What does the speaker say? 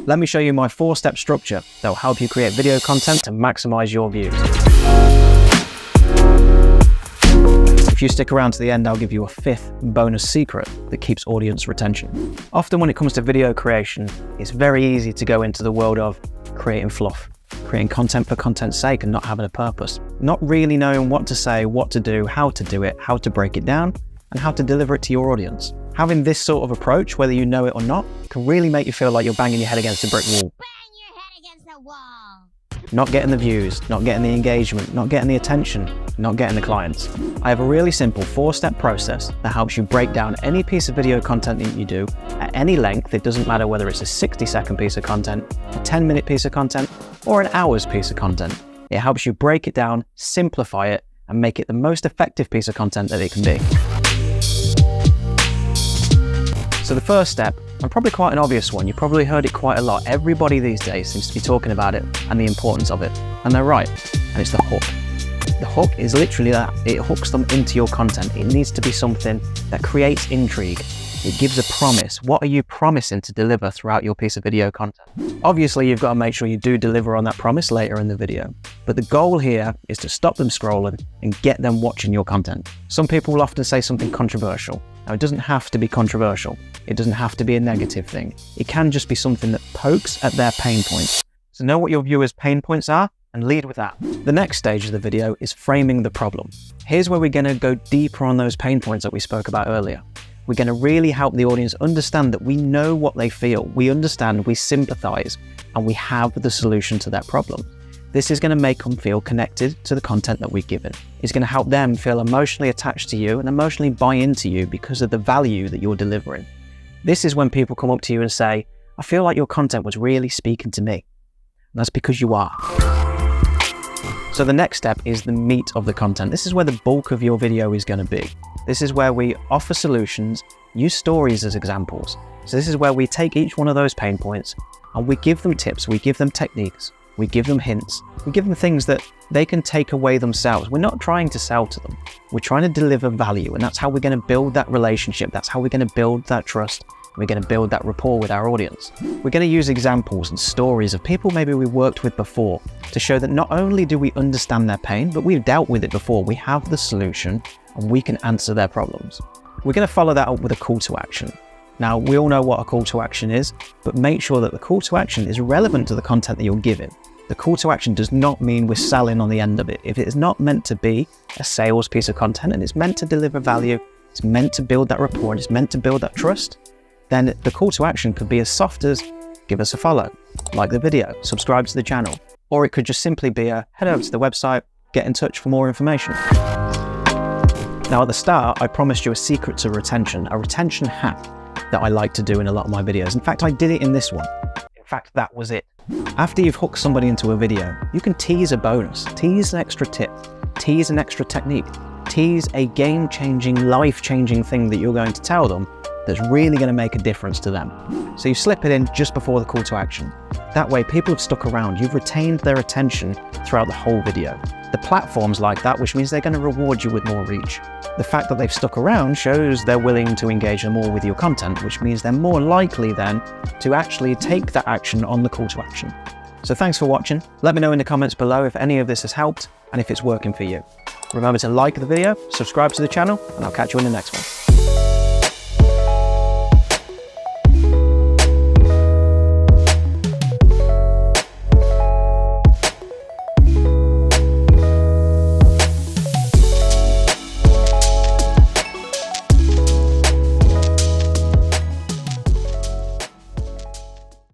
Let me show you my 4-step structure that will help you create video content to maximize your views. If you stick around to the end, I'll give you a 5th bonus secret that keeps audience retention. Often when it comes to video creation, it's very easy to go into the world of creating fluff, creating content for content's sake and not having a purpose, not really knowing what to say, what to do, how to break it down, and how to deliver it to your audience. Having this sort of approach, whether you know it or not, can really make you feel like you're banging your head against a brick wall. Bang your head against the wall. Not getting the views, not getting the engagement, not getting the attention, not getting the clients. I have a really simple 4-step process that helps you break down any piece of video content that you do at any length. It doesn't matter whether it's a 60-second piece of content, a 10-minute piece of content, or an hour's piece of content. It helps you break it down, simplify it, and make it the most effective piece of content that it can be. So the first step, and probably quite an obvious one, you probably heard it quite a lot. Everybody these days seems to be talking about it and the importance of it. And they're right, and it's the hook. The hook is literally that. It hooks them into your content. It needs to be something that creates intrigue. It gives a promise. What are you promising to deliver throughout your piece of video content? Obviously, you've got to make sure you do deliver on that promise later in the video. But the goal here is to stop them scrolling and get them watching your content. Some people will often say something controversial. Now, it doesn't have to be controversial. It doesn't have to be a negative thing. It can just be something that pokes at their pain points. So know what your viewers' pain points are and lead with that. The next stage of the video is framing the problem. Here's where we're going to go deeper on those pain points that we spoke about earlier. We're going to really help the audience understand that we know what they feel. We understand, we sympathize, and we have the solution to that problem. This is going to make them feel connected to the content that we've given. It's going to help them feel emotionally attached to you and emotionally buy into you because of the value that you're delivering. This is when people come up to you and say, I feel like your content was really speaking to me. And that's because you are. So the next step is the meat of the content. This is where the bulk of your video is going to be. This is where we offer solutions, use stories as examples. So this is where we take each one of those pain points and we give them tips, we give them techniques, we give them hints, we give them things that they can take away themselves. We're not trying to sell to them. We're trying to deliver value, and that's how we're going to build that relationship. That's how we're going to build that trust. We're going to build that rapport with our audience. We're going to use examples and stories of people maybe we worked with before to show that not only do we understand their pain, but we've dealt with it before. We have the solution and we can answer their problems. We're going to follow that up with a call to action. Now, we all know what a call to action is, but make sure that the call to action is relevant to the content that you're giving. The call to action does not mean we're selling on the end of it. If it is not meant to be a sales piece of content and it's meant to deliver value, it's meant to build that rapport, and it's meant to build that trust, then the call to action could be as soft as give us a follow, like the video, subscribe to the channel, or it could just simply be a head over to the website, get in touch for more information. Now at the start, I promised you a secret to retention, a retention hack that I like to do in a lot of my videos. In fact, I did it in this one. In fact, that was it. After you've hooked somebody into a video, you can tease a bonus, tease an extra tip, tease an extra technique, tease a game-changing, life-changing thing that you're going to tell them that's really going to make a difference to them. So you slip it in just before the call to action. That way, people have stuck around. You've retained their attention throughout the whole video. The platform's like that, which means they're going to reward you with more reach. The fact that they've stuck around shows they're willing to engage more with your content, which means they're more likely then to actually take that action on the call to action. So thanks for watching. Let me know in the comments below if any of this has helped and if it's working for you. Remember to like the video, subscribe to the channel, and I'll catch you in the next one.